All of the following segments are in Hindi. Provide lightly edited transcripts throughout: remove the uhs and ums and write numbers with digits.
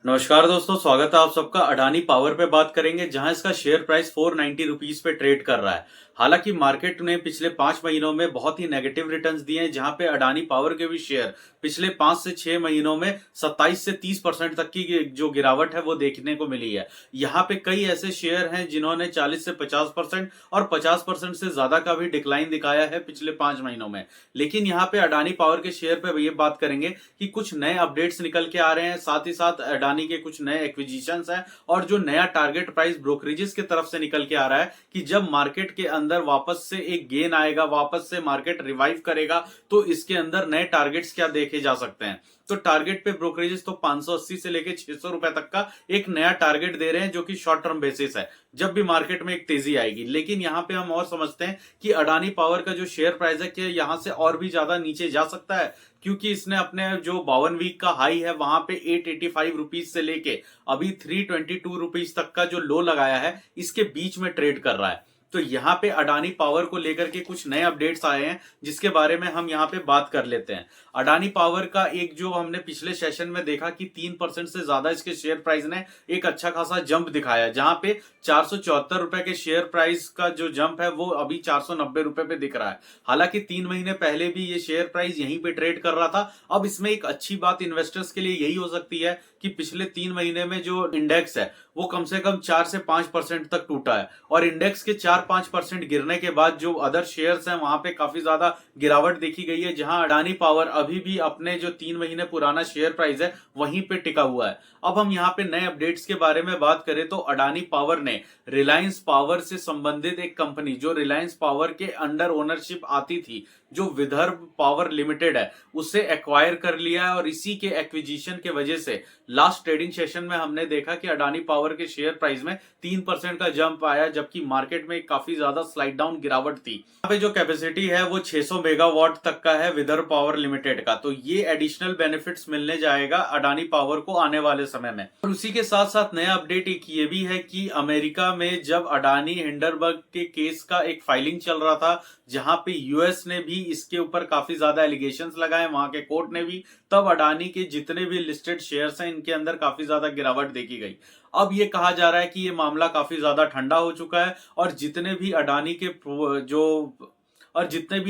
नमस्कार दोस्तों, स्वागत है आप सबका। अडानी पावर पे बात करेंगे जहां इसका शेयर प्राइस 490 रुपीज पे ट्रेड कर रहा है। हालांकि मार्केट ने पिछले 5 महीनों में बहुत ही नेगेटिव रिटर्न्स दिए हैं, जहां पे अडानी पावर के भी शेयर पिछले 5 से 6 महीनों में 27 से 30% तक की जो गिरावट है वो देखने को मिली है। यहाँ पे कई ऐसे शेयर हैं जिन्होंने 40 से 50% और 50% से ज्यादा का भी डिक्लाइन दिखाया है पिछले 5 महीनों में। लेकिन यहाँ पे अडानी पावर के शेयर पे ये बात करेंगे कि कुछ नए अपडेट्स निकल के आ रहे हैं, साथ ही साथ अडानी के कुछ नए एक्विजिशंस हैं और जो नया टारगेट प्राइस ब्रोकरेजेस की तरफ से निकल के आ रहा है कि जब मार्केट के अंदर वापस से एक गेन आएगा, वापस से मार्केट रिवाइव करेगा, तो इसके अंदर नए टारगेट्स क्या देखे जा सकते हैं। तो टारगेट पे ब्रोकरेजेस तो 580 से लेके 600 रुपए तक का एक नया टारगेट दे रहे हैं, जो कि शॉर्ट टर्म बेसिस है, जब भी मार्केट में एक तेजी आएगी। लेकिन यहाँ पे हम और समझते हैं कि अडानी पावर का जो शेयर प्राइस है कि यहाँ से और भी ज्यादा नीचे जा सकता है, क्योंकि इसने अपने जो 52 वीक का हाई है वहां पे 885 रुपीज से लेके अभी 322 रुपीज तक का जो लो लगाया है, इसके बीच में ट्रेड कर रहा है। तो यहाँ पे अडानी पावर को लेकर के कुछ नए अपडेट्स आए हैं, जिसके बारे में हम यहाँ पे बात कर लेते हैं। अडानी पावर का एक जो हमने पिछले सेशन में देखा कि 3% से ज्यादा इसके शेयर प्राइस ने एक अच्छा खासा जंप दिखाया, जहां पे 474 रुपए के शेयर प्राइस का जो जंप है वो अभी 490 रुपए पे दिख रहा है। हालांकि 3 महीने पहले भी ये शेयर प्राइस यहीं पे ट्रेड कर रहा था। अब इसमें एक अच्छी बात इन्वेस्टर्स के लिए यही हो सकती है कि पिछले 3 महीने में जो इंडेक्स है वो कम से कम 4 से 5% तक टूटा है, और इंडेक्स के 4-5% गिरने के बाद जो अदर शेयर्स हैं वहां पे काफी ज्यादा गिरावट देखी गई है, जहां अडानी पावर अभी भी अपने जो 3 महीने पुराना शेयर प्राइस है वहीं पे टिका हुआ है। अब हम यहाँ पे नए अपडेट्स के बारे में बात करें तो अडानी पावर ने रिलायंस पावर से संबंधित एक कंपनी, जो रिलायंस पावर के अंडर ओनरशिप आती थी, जो विदर्भ पावर लिमिटेड है, उसे एक्वायर कर लिया है। और इसी के एक्विजिशन के वजह से लास्ट ट्रेडिंग सेशन में हमने देखा कि अडानी पावर के शेयर प्राइस में 3% का जंप आया, जबकि मार्केट में काफी ज्यादा स्लाइड डाउन गिरावट थी। यहाँ पे जो कैपेसिटी है वो 600 मेगावाट तक का है विदर्भ पावर लिमिटेड का। तो ये एडिशनल बेनिफिट्स मिलने जाएगा अडानी पावर को आने वाले समय में। और उसी के साथ साथ नया अपडेट एक ये भी है कि अमेरिका में जब अडानी हिंडरबर्ग के केस का एक फाइलिंग चल रहा था, जहां पे यूएस ने भी इसके ऊपर काफी ज्यादा एलिगेशंस लगाए, वहां के कोर्ट ने भी, तब अडानी के जितने भी लिस्टेड शेयर्स हैं इनके अंदर काफी ज्यादा गिरावट देखी गई। अब ये कहा जा रहा है कि ये मामला काफी ज्यादा ठंडा हो चुका है, और जितने भी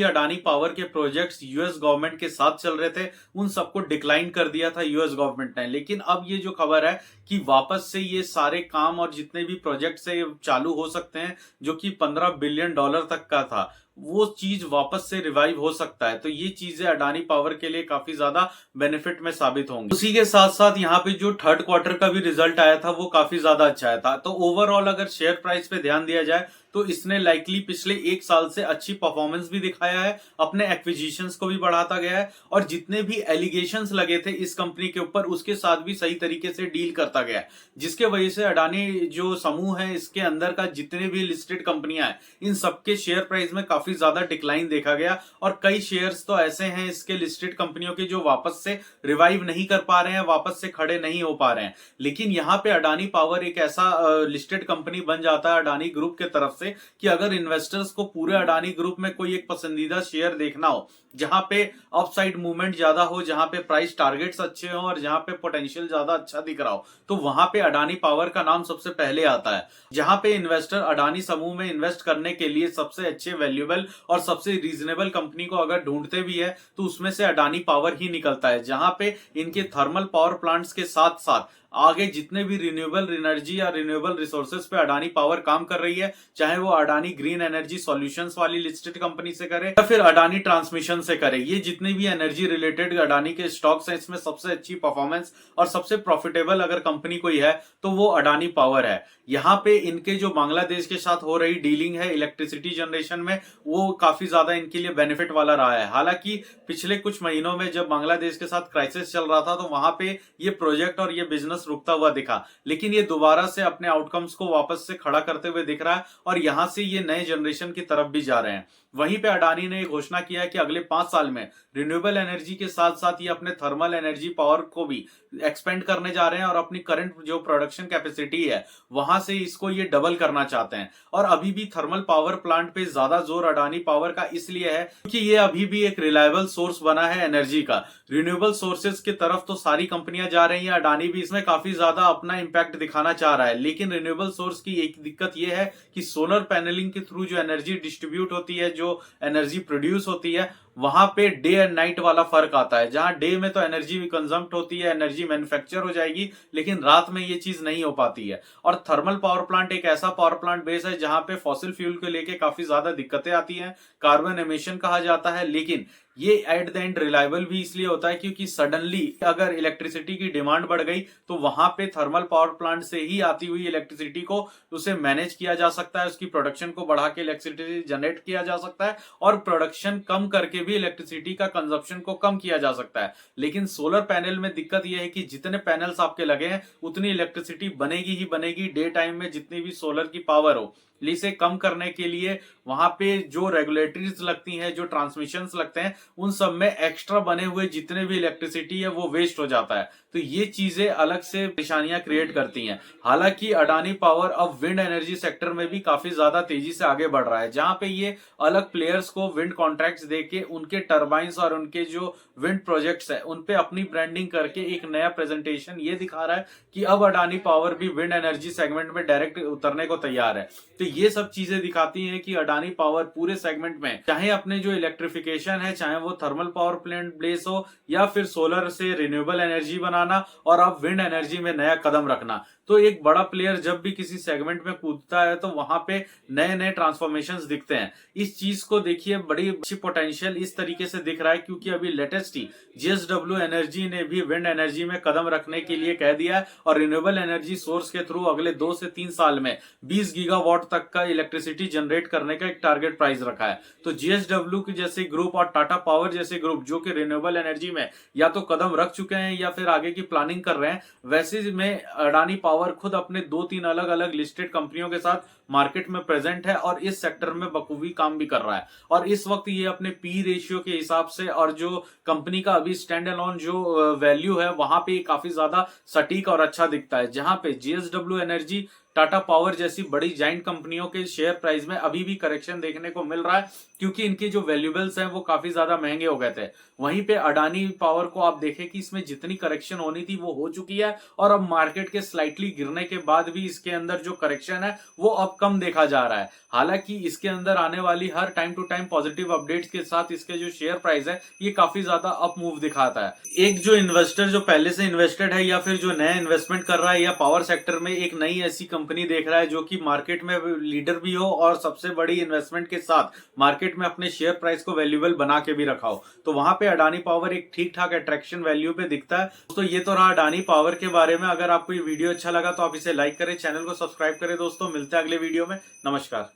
अडानी पावर के प्रोजेक्ट्स यूएस गवर्नमेंट के साथ चल रहे थे उन सबको डिक्लाइन कर दिया था यूएस गवर्नमेंट ने। लेकिन अब ये जो खबर है कि वापस से ये सारे काम और जितने भी प्रोजेक्ट्स है चालू हो सकते हैं, जो कि $15 बिलियन तक का था, वो चीज वापस से रिवाइव हो सकता है। तो ये चीजें अडानी पावर के लिए काफी ज्यादा बेनिफिट में साबित होंगी। उसी के साथ साथ यहाँ पे जो थर्ड क्वार्टर का भी रिजल्ट आया था वो काफी ज्यादा अच्छा आया था। तो ओवरऑल अगर शेयर प्राइस पे ध्यान दिया जाए तो इसने लाइकली पिछले 1 साल से अच्छी परफॉर्मेंस भी दिखाया है, अपने एक्विजिशंस को भी बढ़ाता गया है, और जितने भी एलिगेशंस लगे थे इस कंपनी के ऊपर उसके साथ भी सही तरीके से डील करता गया है, जिसके वजह से अडानी जो समूह है इसके अंदर का जितने भी लिस्टेड कंपनियां हैं इन सबके शेयर प्राइस में काफी ज्यादा डिक्लाइन देखा गया। और कई शेयर्स तो ऐसे हैं इसके लिस्टेड कंपनियों के जो वापस से रिवाइव नहीं कर पा रहे हैं, वापस से खड़े नहीं हो पा रहे हैं। लेकिन यहाँ पे अडानी पावर एक ऐसा लिस्टेड कंपनी बन जाता है अडानी ग्रुप के तरफ से कि अगर इन्वेस्टर्स को पूरे अडानी ग्रुप में कोई एक पसंदीदा शेयर देखना हो, जहां पे अपसाइड मूवमेंट ज्यादा हो, जहां पे प्राइस टारगेट्स अच्छे हो और जहां पे पोटेंशियल ज्यादा अच्छा दिख रहा हो, तो वहां पे अडानी पावर का नाम सबसे पहले आता है। जहां पे इन्वेस्टर अडानी समूह में इन्वेस्ट करने के लिए सबसे अच्छे, वैल्यूएबल और सबसे रीजनेबल कंपनी को अगर ढूंढते भी है तो उसमें से अडानी पावर ही निकलता है, जहां पे इनके थर्मल पावर प्लांट्स के साथ साथ आगे जितने भी रिन्यूएबल एनर्जी या रिन्यूएबल रिसोर्सेज पे अडानी पावर काम कर रही है, चाहे वो अडानी ग्रीन एनर्जी सॉल्यूशंस वाली लिस्टेड कंपनी से करे या फिर अडानी ट्रांसमिशन से करे, ये जितने भी एनर्जी रिलेटेड अडानी के स्टॉक्स हैं इसमें सबसे अच्छी परफॉर्मेंस और सबसे प्रॉफिटेबल अगर कंपनी कोई है तो वो अडानी पावर है। यहाँ पे इनके जो बांग्लादेश के साथ हो रही डीलिंग है इलेक्ट्रिसिटी जनरेशन में, वो काफी ज्यादा इनके लिए बेनिफिट वाला रहा है। हालांकि पिछले कुछ महीनों में जब बांग्लादेश के साथ क्राइसिस चल रहा था तो वहां पे ये प्रोजेक्ट और ये बिजनेस रुकता हुआ दिखा, लेकिन ये दोबारा से अपने आउटकम्स को वापस से खड़ा करते हुए दिख रहा है, और यहां से ये नए जनरेशन की तरफ भी जा रहे हैं। वहीं पे अडानी ने घोषणा किया है कि अगले 5 साल में रिन्यूएबल एनर्जी के साथ साथ ये अपने थर्मल एनर्जी पावर को भी एक्सपेंड करने जा रहे हैं, और अपनी करंट जो प्रोडक्शन कैपेसिटी है वहां से इसको ये डबल करना चाहते हैं। और अभी भी थर्मल पावर प्लांट पे ज्यादा जोर अडानी पावर का इसलिए है क्योंकि ये अभी भी एक रिलायबल सोर्स बना है एनर्जी का। रिन्यूएबल सोर्सेज की तरफ तो सारी कंपनियां जा रही हैं, अडानी भी इसमें काफी ज्यादा अपना इम्पैक्ट दिखाना चाह रहा है। लेकिन रिन्यूएबल सोर्स की एक दिक्कत यह है कि सोलर पैनलिंग के थ्रू जो एनर्जी डिस्ट्रीब्यूट होती है, जो एनर्जी प्रोड्यूस होती है, वहां पे डे एंड नाइट वाला फर्क आता है। जहां डे में तो एनर्जी भी कंजम्प्ट होती है, एनर्जी मैन्युफैक्चर हो जाएगी, लेकिन रात में ये चीज नहीं हो पाती है। और थर्मल पावर प्लांट एक ऐसा पावर प्लांट बेस है जहां पे फॉसिल फ्यूल को लेके काफी ज्यादा दिक्कतें आती हैं, कार्बन एमिशन कहा जाता है। लेकिन ये एट द एंड रिलायबल भी इसलिए होता है क्योंकि सडनली अगर इलेक्ट्रिसिटी की डिमांड बढ़ गई तो वहां पे थर्मल पावर प्लांट से ही आती हुई इलेक्ट्रिसिटी को उसे मैनेज किया जा सकता है, उसकी प्रोडक्शन को बढ़ा के इलेक्ट्रिसिटी जनरेट किया जा सकता है, और प्रोडक्शन कम करके भी इलेक्ट्रिसिटी का कंजप्शन को कम किया जा सकता है। लेकिन सोलर पैनल में दिक्कत यह है कि जितने पैनल्स आपके लगे हैं उतनी इलेक्ट्रिसिटी बनेगी ही बनेगी। डे टाइम में जितनी भी सोलर की पावर हो, इसे कम करने के लिए वहां पे जो रेगुलेटरीज लगती हैं, जो ट्रांसमिशंस लगते हैं, उन सब में एक्स्ट्रा बने हुए जितने भी इलेक्ट्रिसिटी है वो वेस्ट हो जाता है। तो ये चीजें अलग से परेशानियां क्रिएट करती हैं। हालांकि अडानी पावर अब विंड एनर्जी सेक्टर में भी काफी ज्यादा तेजी से आगे बढ़ रहा है, जहां पे ये अलग प्लेयर्स को विंड कॉन्ट्रैक्ट्स देके उनके टर्बाइंस और उनके जो विंड प्रोजेक्ट्स है उन पे अपनी ब्रांडिंग करके एक नया प्रेजेंटेशन ये दिखा रहा है कि अब अडानी पावर भी विंड एनर्जी सेगमेंट में डायरेक्ट उतरने को तैयार है। तो ये सब चीजें दिखाती हैं कि अडानी पावर पूरे सेगमेंट में, चाहे अपने जो इलेक्ट्रिफिकेशन है, चाहे वो थर्मल पावर प्लांट बेस हो या फिर सोलर से रिन्यूएबल एनर्जी बनाना और अब विंड एनर्जी में नया कदम रखना, तो एक बड़ा प्लेयर जब भी किसी सेगमेंट में कूदता है तो वहां पे नए नए ट्रांसफॉर्मेशंस दिखते हैं। इस चीज को देखिए, बड़ी अच्छी पोटेंशियल इस तरीके से दिख रहा है क्योंकि अभी लेटेस्ट ही जेएसडब्ल्यू एनर्जी ने भी विंड एनर्जी में कदम रखने के लिए कह दिया है और रिन्यूएबल एनर्जी सोर्स के थ्रू अगले 2 से 3 साल में 20 गीगावाट तक का इलेक्ट्रिसिटी जनरेट करने का एक टारगेट प्राइस रखा है। तो जेएसडब्ल्यू के जैसे ग्रुप और टाटा पावर जैसे ग्रुप जो कि रिन्यूएबल एनर्जी में या तो कदम रख चुके हैं या फिर आगे की प्लानिंग कर रहे हैं, वैसे में अडानी पावर खुद अपने 2-3 अलग अलग लिस्टेड कंपनियों के साथ मार्केट में प्रेजेंट है और इस सेक्टर में बखूबी काम भी कर रहा है। और इस वक्त ये अपने पी रेशियो के हिसाब से और जो कंपनी का अभी स्टैंड अलोन जो वैल्यू है वहां पे काफी ज्यादा सटीक और अच्छा दिखता है। जहां पे जेएसडब्ल्यू एनर्जी, टाटा पावर जैसी बड़ी जाइंट कंपनियों के शेयर प्राइस में अभी भी करेक्शन देखने को मिल रहा है क्योंकि इनके जो वैल्यूएबल्स हैं वो काफी ज्यादा महंगे हो गए थे। वहीं पे अडानी पावर को आप देखें कि इसमें जितनी करेक्शन होनी थी वो हो चुकी है और अब मार्केट के स्लाइटली गिरने के बाद भी इसके अंदर जो करेक्शन है वो अब कम देखा जा रहा है। हालांकि इसके अंदर आने वाली हर time to time positive updates के साथ इसके जो शेयर प्राइस है ये काफी ज्यादा अप मूव दिखाता है। एक जो इन्वेस्टर जो पहले से इन्वेस्टेड है या फिर जो नया इन्वेस्टमेंट कर रहा है या पावर सेक्टर में एक नई ऐसी कंपनी देख रहा है जो कि मार्केट में लीडर भी हो और सबसे बड़ी इन्वेस्टमेंट के साथ मार्केट में अपने शेयर प्राइस को वैल्यूएबल बना के भी रखा हो, तो वहां पे अडानी पावर एक ठीक ठाक अट्रैक्शन वैल्यू पे दिखता है। दोस्तों ये तो रहा अडानी पावर के बारे में। अगर आपको ये वीडियो अच्छा लगा तो आप इसे लाइक करें, चैनल को सब्सक्राइब करें। दोस्तों मिलते हैं अगले वीडियो में। नमस्कार।